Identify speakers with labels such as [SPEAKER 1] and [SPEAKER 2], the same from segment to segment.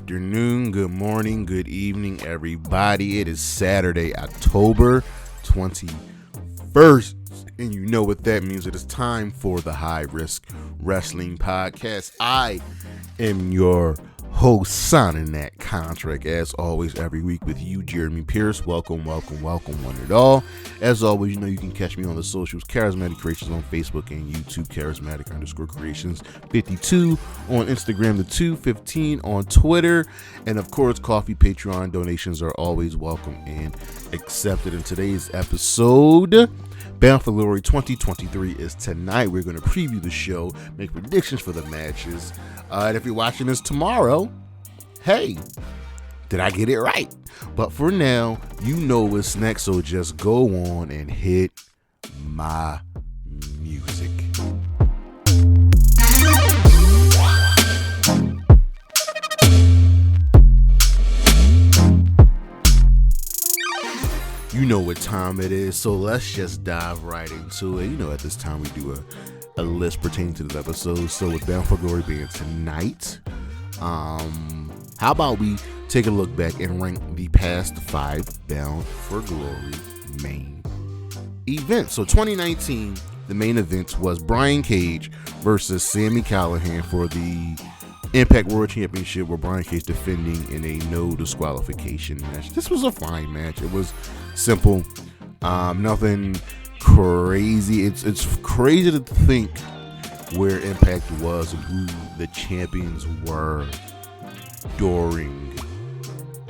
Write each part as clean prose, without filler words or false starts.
[SPEAKER 1] afternoon, good morning, good evening, everybody. It is Saturday, October 21st, and you know what that means. It is time for the High Risk Wrestling Podcast. I am your host, signing that contract, as always, every week with you, Jeremy Pierce. Welcome, one and all. As always, you know you can catch me on the socials, Charismatic Creations on Facebook and YouTube, Charismatic_Creations 52 on Instagram, the 215 on Twitter, and of course, Coffee, Patreon donations are always welcome and accepted. In today's episode, Bound for Glory 2023 is tonight. We're going to preview the show, make predictions for the matches. And if you're watching this tomorrow, hey, did I get it right? But for now, you know what's next, so just go on and hit my music. You know what time it is, so let's just dive right into it. You know, at this time we do a list pertaining to this episode. So with Bound for Glory being tonight, how about we take a look back and rank the past 5 Bound for Glory main events. So 2019, the main event was Brian Cage versus Sami Callihan for the Impact World Championship, where Brian Cage defending in a no disqualification match. This was a fine match. It was simple, nothing crazy. It's crazy to think where Impact was and who the champions were during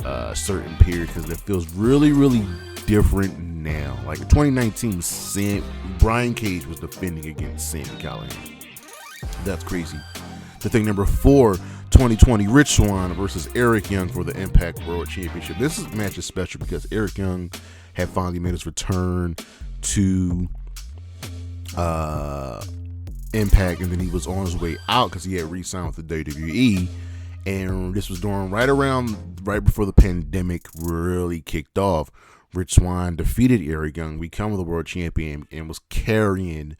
[SPEAKER 1] a certain period, because it feels really different now. Like in 2019, Brian Cage was defending against Sami Callihan. That's crazy. To think number 4, 2020, Rich Swann versus Eric Young for the Impact World Championship. This match is special because Eric Young had finally made his return to Impact, and then he was on his way out because he had re-signed with the WWE. And this was during right before the pandemic really kicked off. Rich Swann defeated Eric Young, become the world champion, and was carrying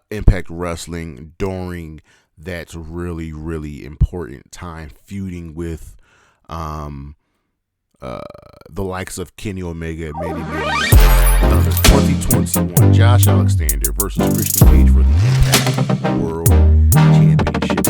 [SPEAKER 1] Impact Wrestling during that really important time, feuding with the likes of Kenny Omega and many others. 2021, Josh Alexander versus Christian Cage for the Impact World Championship.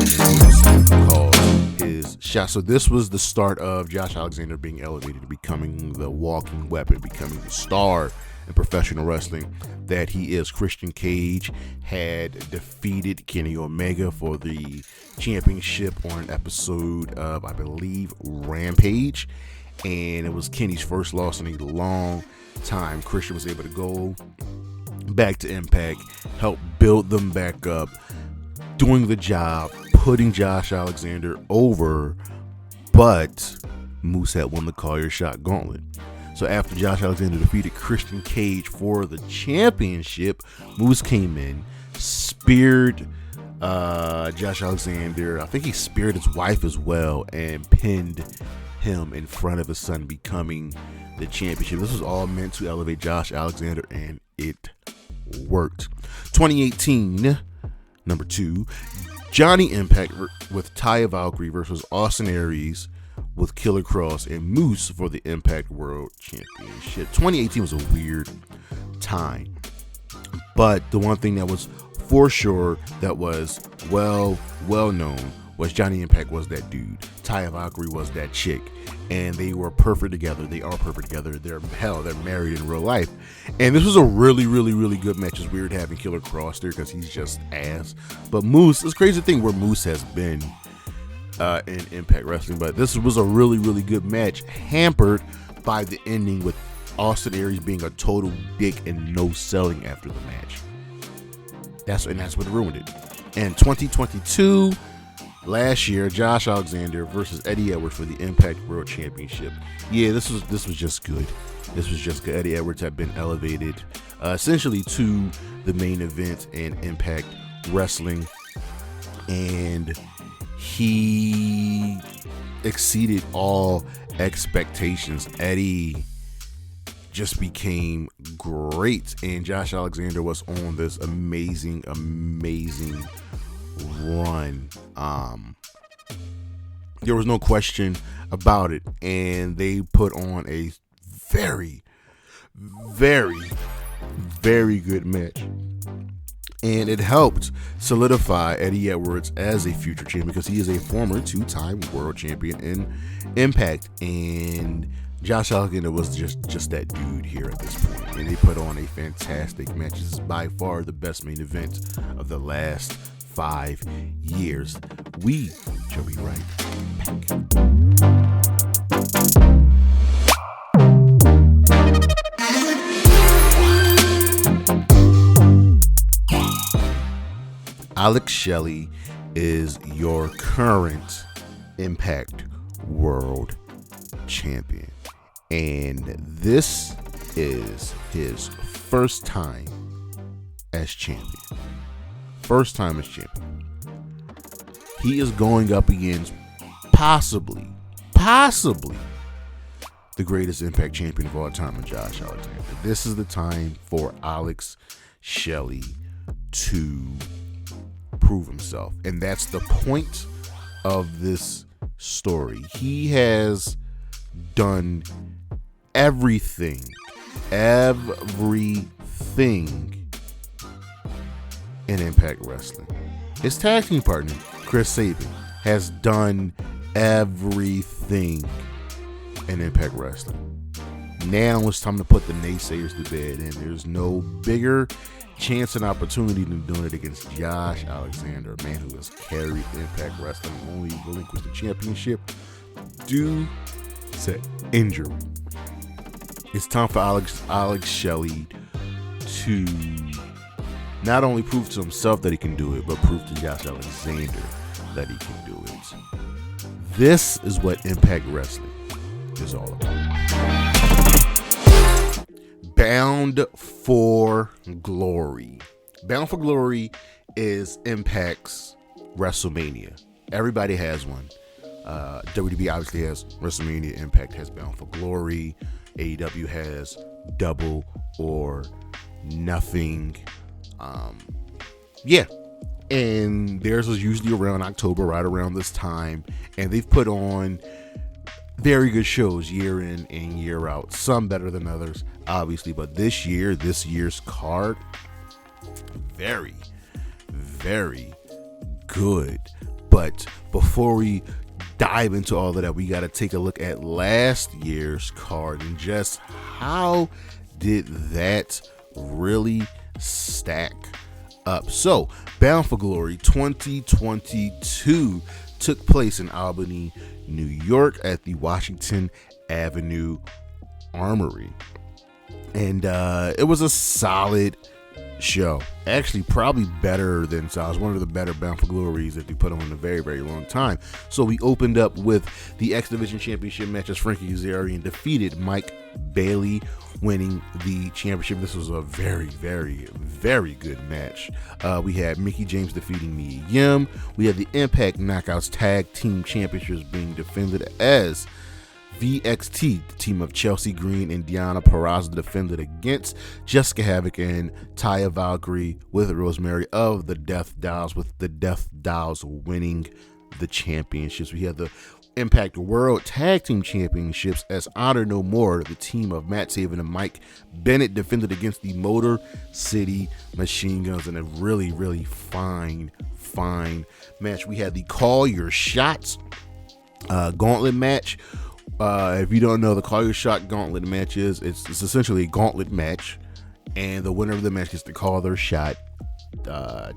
[SPEAKER 1] His shot. So this was the start of Josh Alexander being elevated to becoming the walking weapon, becoming the star in professional wrestling that he is. Christian Cage had defeated Kenny Omega for the championship on an episode of, I believe, Rampage, and it was Kenny's first loss in a long time. Christian was able to go back to Impact, help build them back up, doing the job, putting Josh Alexander over, but Moose had won the Call Your Shot gauntlet. So after Josh Alexander defeated Christian Cage for the championship, Moose came in, speared Josh Alexander. I think he speared his wife as well, and pinned him in front of his son, becoming the championship. This was all meant to elevate Josh Alexander, and it worked. 2018, number 2, Johnny Impact with Taya Valkyrie versus Austin Aries with Killer Cross and Moose for the Impact World Championship. 2018 was a weird time, but the one thing that was for sure that was well known was Johnny Impact was that dude. Taya Valkyrie was that chick, and they were perfect together. They are perfect together. They're married in real life, and this was a really good match. It's weird having Killer Cross there because he's just ass, but Moose, it's crazy thing where Moose has been in Impact Wrestling, but this was a really good match, hampered by the ending with Austin Aries being a total dick and no selling after the match. That's what ruined it. And 2022, last year, Josh Alexander versus Eddie Edwards for the Impact World Championship. Yeah, this was just good. This was just good. Eddie Edwards had been elevated essentially to the main event in Impact Wrestling, and he exceeded all expectations. Eddie just became great, and Josh Alexander was on this amazing run. There was no question about it. And they put on a very, very, very good match. And it helped solidify Eddie Edwards as a future champion because he is a former 2-time world champion in Impact. And Josh Alexander was just that dude here at this point. And they put on a fantastic match. This is by far the best main event of the last 5 years. We shall be right back. Alex Shelley is your current Impact World Champion. And this is his first time as champion. First time as champion. He is going up against possibly the greatest Impact champion of all time in Josh Alexander. This is the time for Alex Shelley to prove himself. And that's the point of this story. He has done everything in Impact Wrestling. His tag team partner, Chris Sabin, has done everything in Impact Wrestling. Now it's time to put the naysayers to bed, and there's no bigger chance and opportunity than doing it against Josh Alexander, a man who has carried Impact Wrestling, only relinquished the championship due to injury. It's time for Alex Shelley to not only prove to himself that he can do it, but prove to Josh Alexander that he can do it. This is what Impact Wrestling is all about. Bound for Glory. Bound for Glory is Impact's WrestleMania. Everybody has one. WWE obviously has WrestleMania. Impact has Bound for Glory. AEW has Double or Nothing. And theirs was usually around October, right around this time. And they've put on very good shows year in and year out. Some better than others, obviously. But this year's card, very, very good. But before we dive into all of that, we got to take a look at last year's card and just how did that really stack up. So, Bound for Glory 2022 took place in Albany, New York at the Washington Avenue Armory. And it was a solid show. Actually, probably better than solid. One of the better Bound for Glories that they put on in a very, very long time. So we opened up with the X Division Championship match as Frankie Kazarian defeated Mike Bailey, winning the championship. This was a very, very, very good match. We had Mickie James defeating Mia Yim. We had the Impact Knockouts Tag Team Championships being defended as VXT, the team of Chelsea Green and Deonna Purrazzo, defended against Jessica Havoc and Taya Valkyrie with Rosemary of the Death Dolls, with the Death Dolls winning the championships. We had the Impact World Tag Team Championships as Honor No More, the team of Matt Taven and Mike Bennett, defended against the Motor City Machine Guns in a really, really fine match. We had the Call Your Shots gauntlet match. If you don't know, the Call Your Shot gauntlet match it's essentially a gauntlet match, and the winner of the match gets to call their shot,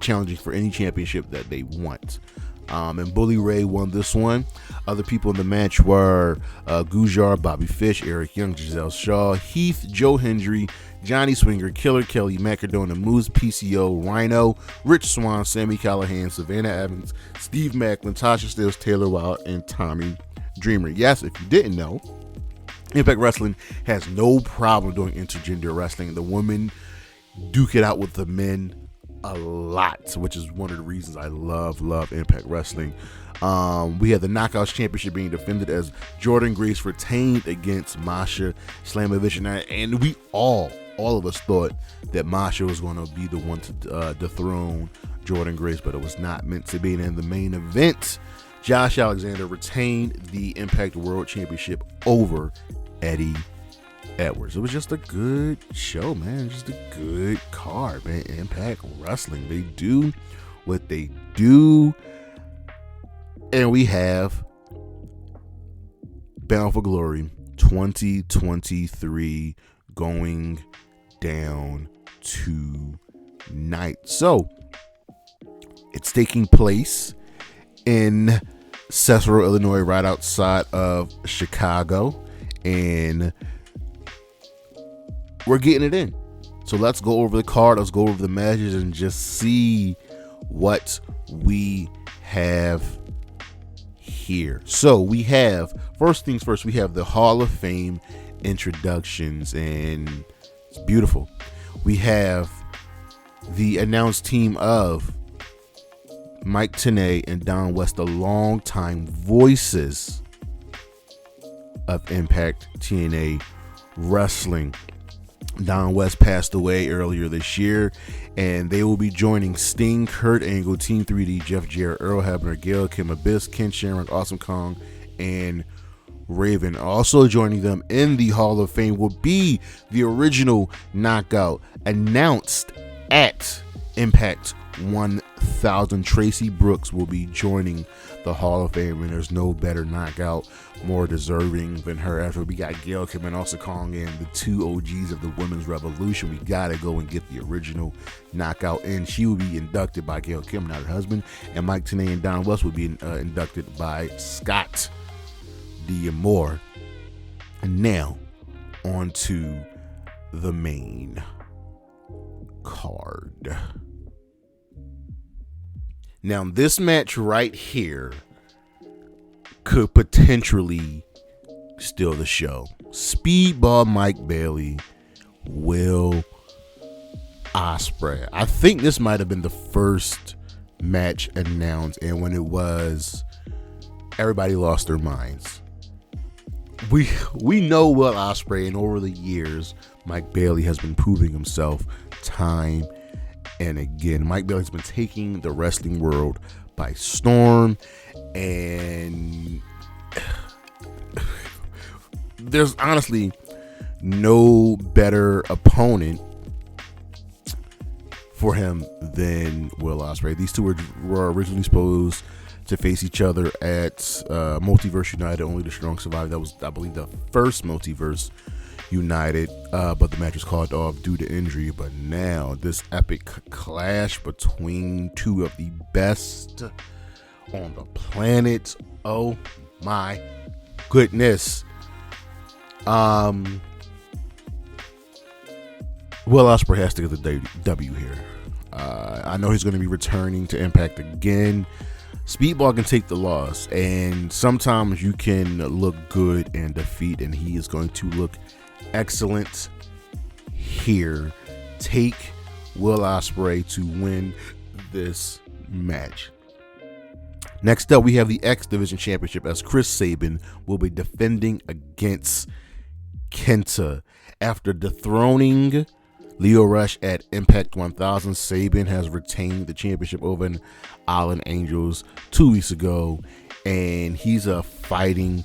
[SPEAKER 1] challenging for any championship that they want. And Bully Ray won this one. Other people in the match were Gujar, Bobby Fish, Eric Young, Giselle Shaw, Heath, Joe Hendry, Johnny Swinger, Killer Kelly, Macadona, Moose, PCO, Rhino, Rich Swann, Sammy Callahan, Savannah Evans, Steve Macklin, Tasha Steelz, Taylor Wilde, and Tommy Dreamer. Yes, if you didn't know, Impact Wrestling has no problem doing intergender wrestling. The women duke it out with the men a lot, which is one of the reasons I love Impact Wrestling. We had the Knockouts Championship being defended as Jordynne Grace retained against Masha, Slamovich, and we all of us thought that Masha was going to be the one to dethrone Jordynne Grace, but it was not meant to be. And in the main event, Josh Alexander retained the Impact World Championship over Eddie Edwards. It was just a good show, man. Just a good card, man. Impact Wrestling. They do what they do. And we have Bound for Glory 2023 going down tonight. So it's taking place in Cicero, Illinois, right outside of Chicago, and we're getting it in. So let's go over the card, let's go over the matches, and just see what we have here. So we have, first things first, we have the Hall of Fame introductions, and it's beautiful. We have the announced team of Mike Tenay and Don West, the longtime voices of Impact TNA Wrestling. Don West passed away earlier this year, and they will be joining Sting, Kurt Angle, Team 3D, Jeff Jarrett, Earl Hebner, Gail Kim, Abyss, Ken Shamrock, Awesome Kong, and Raven. Also joining them in the Hall of Fame will be the original Knockout, announced at Impact 1000. Traci Brooks will be joining the Hall of Fame, and there's no better Knockout more deserving than her. After we got Gail Kim and also Kong and the two OGs of the Women's Revolution, we gotta go and get the original Knockout, and she will be inducted by Gail Kim, not her husband, and Mike Tenay and Don West will be inducted by Scott D'Amore. And now on to the main card. Now, this match right here could potentially steal the show. Speedball Mike Bailey, Will Ospreay. I think this might have been the first match announced, and when it was, everybody lost their minds. We know Will Ospreay, and over the years, Mike Bailey has been proving himself time and again. Mike Bailey's been taking the wrestling world by storm, and there's honestly no better opponent for him than Will Ospreay. These two were originally supposed to face each other at Multiverse United, Only the Strong Survive. That was, I believe, the first Multiverse United, but the match was called off due to injury. But now this epic clash between two of the best on the planet. Oh my goodness. Will Ospreay has to get the W here. I know he's going to be returning to Impact again. Speedball can take the loss, and sometimes you can look good in defeat, and he is going to look excellent here. Take Will Ospreay to win this match. Next up, we have the X Division Championship, as Chris Sabin will be defending against Kenta. After dethroning Leo Rush at Impact 1000, Sabin has retained the championship over in Island Angels 2 weeks ago, and he's a fighting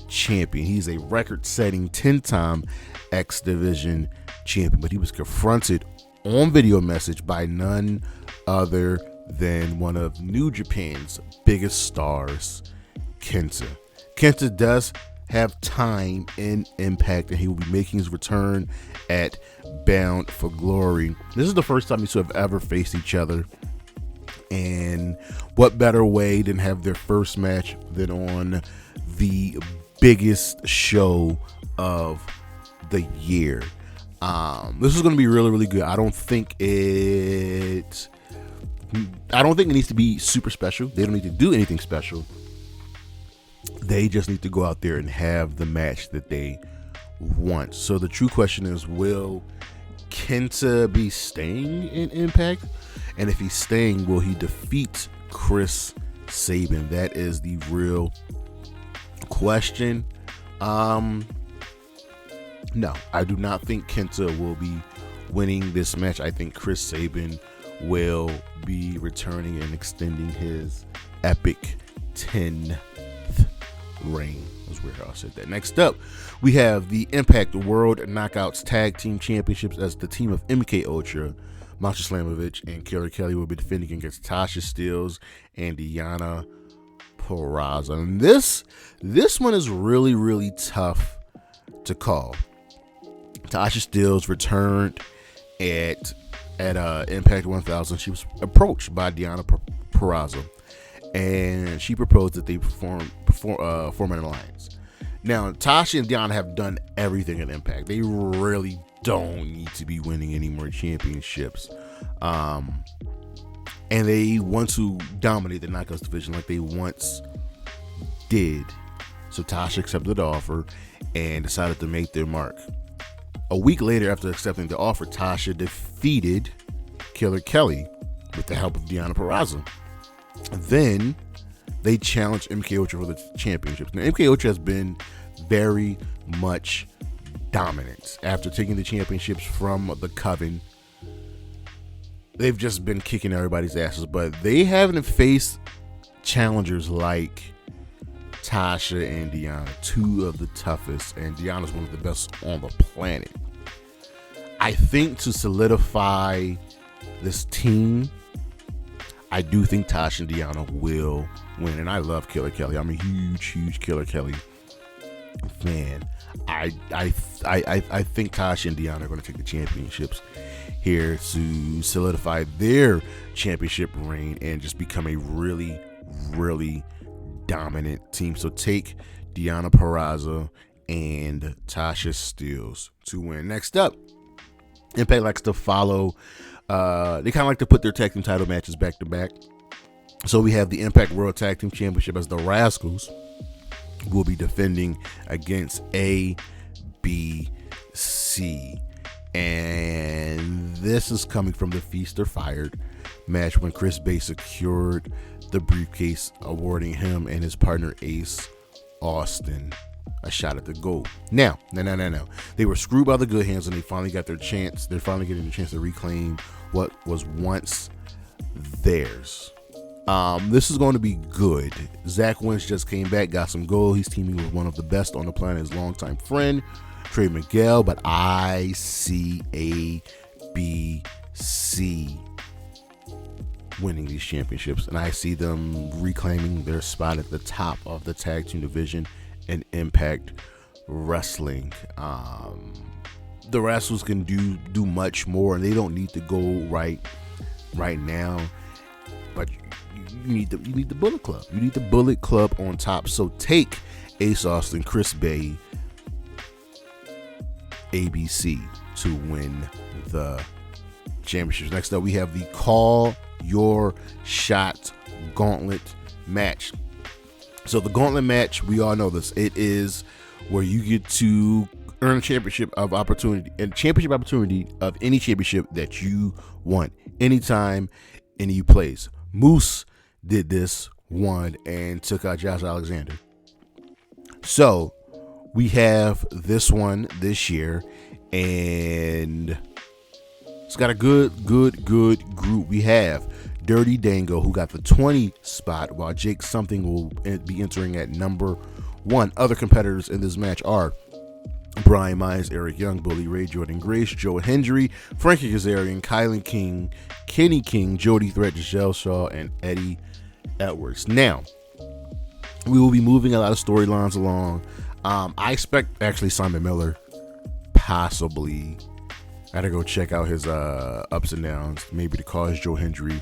[SPEAKER 1] champion. He's a record-setting 10-time X Division champion, but he was confronted on video message by none other than one of New Japan's biggest stars, Kenta. Kenta does have time in Impact, and he will be making his return at Bound for Glory. This is the first time these two have ever faced each other, and what better way than have their first match than on the biggest show of the year. This is going to be really, really good. I don't think it needs to be super special. They don't need to do anything special. They just need to go out there and have the match that they want. So the true question is, will Kenta be staying in Impact? And if he's staying, will he defeat Chris Sabin? That is the real question. No, I do not think Kenta will be winning this match. I think Chris Sabin will be returning and extending his epic 10th reign. That's weird how I said that. Next up, we have the Impact World Knockouts Tag Team Championships, as the team of MK Ultra, Masha, Slamovich, and Killer Kelly will be defending against Tasha, Steelz, and Deonna, Purrazzo. And this one is really, really tough to call. Tasha Steelz returned at Impact 1000. She was approached by Deonna Purrazzo, and she proposed that they form an alliance. Now, Tasha and Deonna have done everything at Impact. They really don't need to be winning any more championships. And they want to dominate the Knockouts division like they once did. So Tasha accepted the offer and decided to make their mark. A week later, after accepting the offer, Tasha defeated Killer Kelly with the help of Deonna Purrazzo. Then they challenged MK Ultra for the championships. Now, MK Ultra has been very much dominant. After taking the championships from the Coven, they've just been kicking everybody's asses, but they haven't faced challengers like Tasha and Deonna, two of the toughest, and Deonna's one of the best on the planet. I think to solidify this team, I do think Tasha and Deonna will win, and I love Killer Kelly. I'm a huge Killer Kelly fan. I think Tasha and Deonna are going to take the championships here to solidify their championship reign and just become a really, really dominant team. So take Deonna Purrazzo and Tasha Steelz to win. Next up, Impact likes to follow. They kind of like to put their tag team title matches back to back. So we have the Impact World Tag Team Championship, as the Rascalz will be defending against ABC. And this is coming from the Feast or Fired match when Chris Bay secured the briefcase, awarding him and his partner Ace Austin a shot at the gold. Now, no. They were screwed by the Good Hands, and they finally got their chance. They're finally getting the chance to reclaim what was once theirs. This is going to be good. Zach Wentz just came back, got some gold. He's teaming with one of the best on the planet, his longtime friend, Trey Miguel, but I see ABC winning these championships, and I see them reclaiming their spot at the top of the tag team division in Impact Wrestling. The Rascalz can do much more, and they don't need to go right now, but you need the Bullet Club. You need the Bullet Club on top. So take Ace Austin, Chris Bay, ABC to win the championships. Next up, we have the Call Your Shot Gauntlet match. So the Gauntlet match, we all know this. It is where you get to earn a championship opportunity of any championship that you want, anytime, any place. Moose did this, won, and took out Josh Alexander. So we have this one this year, and it's got a good group. We have Dirty Dango, who got the 20 spot, while Jake Something will be entering at number 1. Other competitors in this match are Brian Myers, Eric Young, Bully Ray, Jordan Grace, Joe Hendry, Frankie Kazarian, Kylan King, Kenny King, Jody Threat, Giselle Shaw, and Eddie Edwards. Now, we will be moving a lot of storylines along. I expect actually Simon Miller, possibly. I gotta go check out his ups and downs, maybe to cause Joe Hendry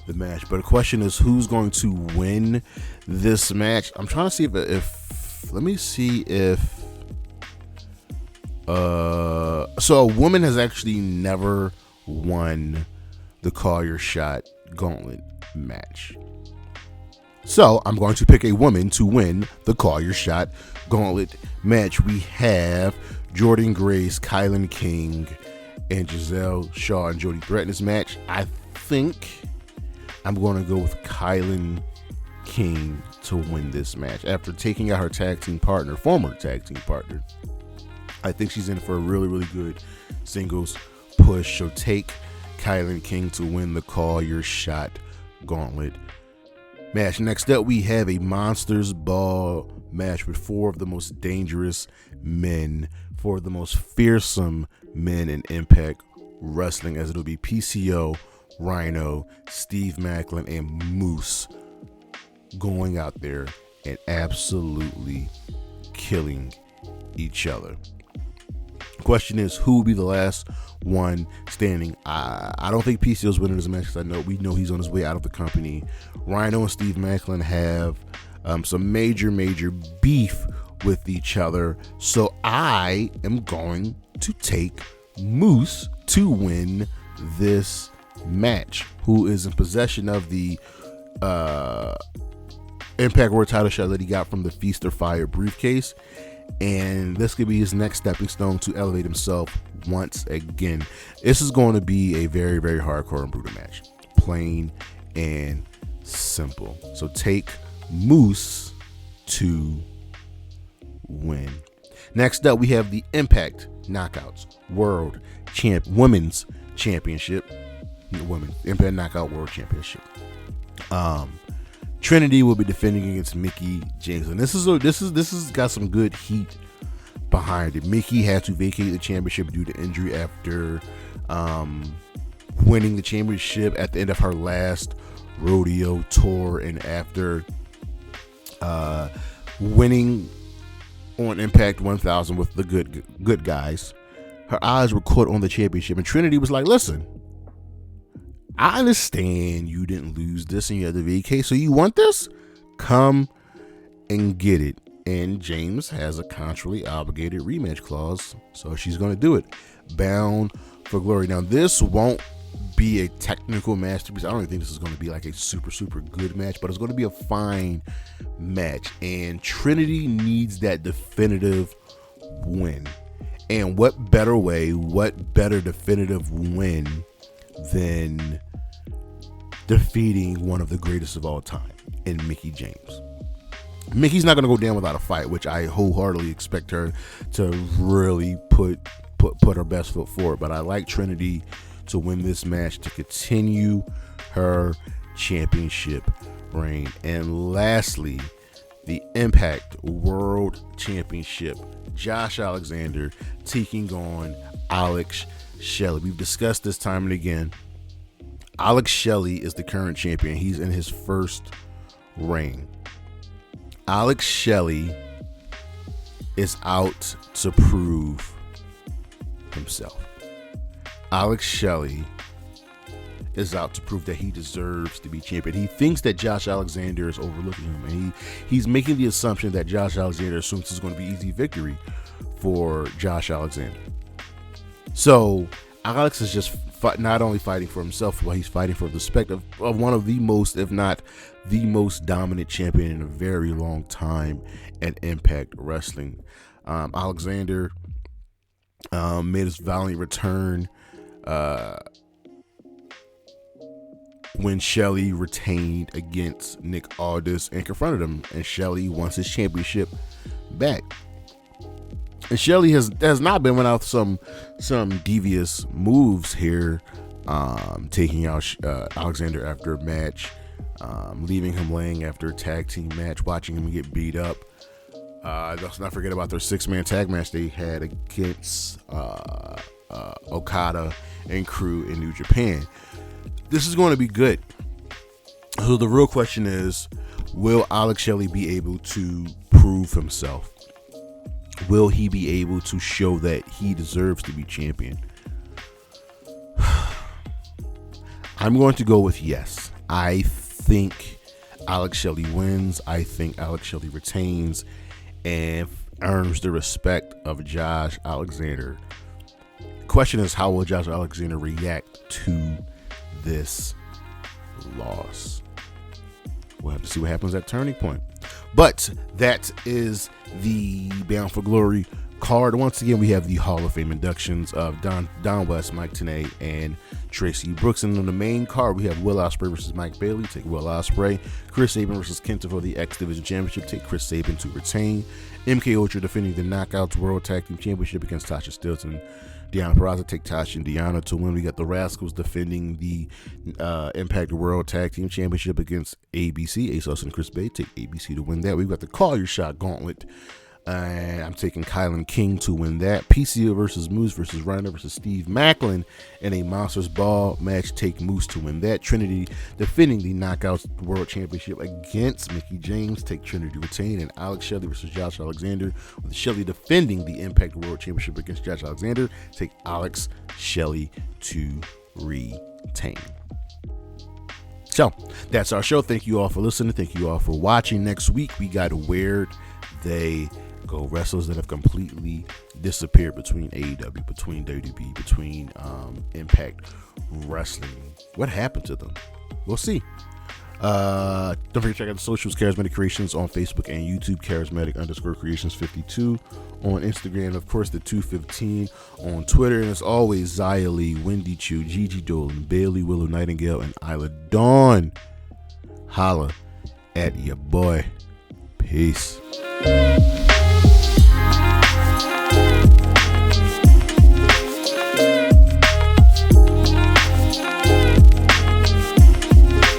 [SPEAKER 1] the match. But the question is, who's going to win this match? I'm trying to see if let me see if so a woman has actually never won the Call Your Shot Gauntlet match. So I'm going to pick a woman to win the Call Your Shot Gauntlet match. We have Jordan Grace, Kylan King, and Giselle Shaw and Jody Threat in this match. I think I'm going to go with Kylan King to win this match. After taking out her former tag team partner, I think she's in for a really, really good singles push. So take Kylan King to win the Call Your Shot Gauntlet match. Next up, we have a Monsters Ball match with 4 of the most dangerous men, 4 of the most fearsome men in Impact Wrestling, as it'll be PCO, Rhino, Steve Maclin, and Moose going out there and absolutely killing each other. Question is, who will be the last one standing? I don't think PCO's winning this match, because we know he's on his way out of the company. Rhino and Steve Maclin have some major beef with each other, so I am going to take Moose to win this match, who is in possession of the Impact World title shot that he got from the Feast or Fire briefcase, and this could be his next stepping stone to elevate himself once again. This is going to be a very hardcore and brutal match, plain and simple. So take Moose to win. Next up, we have the Impact Knockouts World Women's Championship. Impact Knockout World Championship. Trinity will be defending against Mickie James, and this has got some good heat behind it. Mickie had to vacate the championship due to injury after winning the championship at the end of her last rodeo tour, and after winning on Impact 1000 with the good guys, her eyes were caught on the championship, and Trinity was like, listen, I understand you didn't lose this and you had to vacate, so you want this? Come and get it. And James has a contractually obligated rematch clause, so she's going to do it. Bound for Glory. Now, this won't be a technical masterpiece. I don't even think this is going to be like a super good match, but it's going to be a fine match. And Trinity needs that definitive win. And what better definitive win than defeating one of the greatest of all time in Mickie James. Mickey's not going to go down without a fight, which I wholeheartedly expect her to really put her best foot forward. But I like Trinity to win this match to continue her championship reign. And lastly, the Impact World Championship. Josh Alexander taking on Alex Shelley. We've discussed this time and again. Alex Shelley is the current champion. He's in his first reign. Alex Shelley is out to prove himself. Alex Shelley is out to prove that he deserves to be champion. He thinks that Josh Alexander is overlooking him, and he's making the assumption that Josh Alexander assumes it's going to be easy victory for Josh Alexander. So Alex is just not only fighting for himself, but he's fighting for the respect of one of the most, if not the most dominant champion in a very long time at Impact Wrestling. Alexander made his valiant return when Shelley retained against Nick Aldis and confronted him, and Shelley wants his championship back. And Shelley has not been without some devious moves here, taking out Alexander after a match, leaving him laying after a tag team match, watching him get beat up. Let's not forget about their 6-man tag match they had against Okada and crew in New Japan. This is going to be good. So the real question is, will Alex Shelley be able to prove himself? Will he be able to show that he deserves to be champion? I'm going to go with yes. I think Alex Shelley wins. I think Alex Shelley retains and earns the respect of Josh Alexander. The question is, how will Josh Alexander react to this loss? We'll have to see what happens at Turning Point. But that is the Bound for Glory card. Once again, we have the Hall of Fame inductions of Don West, Mike Tenay, and Traci Brooks. And on the main card, we have Will Ospreay versus Mike Bailey. Take Will Ospreay. Chris Sabin versus Kenta for the X Division Championship. Take Chris Sabin to retain. MK Ultra defending the Knockouts World Tag Team Championship against Tasha, Steelz, and Deonna Purrazzo take Tasha and Deonna to win. We got the Rascalz defending the Impact World Tag Team Championship against ABC. Asos and Chris Bay take ABC to win that. We've got the Call Your Shot Gauntlet. And I'm taking Kylan King to win that. PCO versus Moose versus Reiner versus Steve Macklin in a Monsters Ball match. Take Moose to win that. Trinity defending the Knockouts World Championship against Mickie James. Take Trinity to retain. And Alex Shelley versus Josh Alexander, with Shelley defending the Impact World Championship against Josh Alexander. Take Alex Shelley to retain. So that's our show. Thank you all for listening. Thank you all for watching. Next week we got Where They Go, wrestlers that have completely disappeared between AEW, between WWE, between Impact Wrestling. What happened to them? We'll see. Don't forget to check out the socials, Charismatic Creations on Facebook and YouTube, Charismatic_Creations52 on Instagram, of course the 215 on Twitter, and as always, Zia Lee, Wendy Chu, Gigi Dolan, Bailey, Willow Nightingale, and Isla Dawn. Holla at your boy. Peace.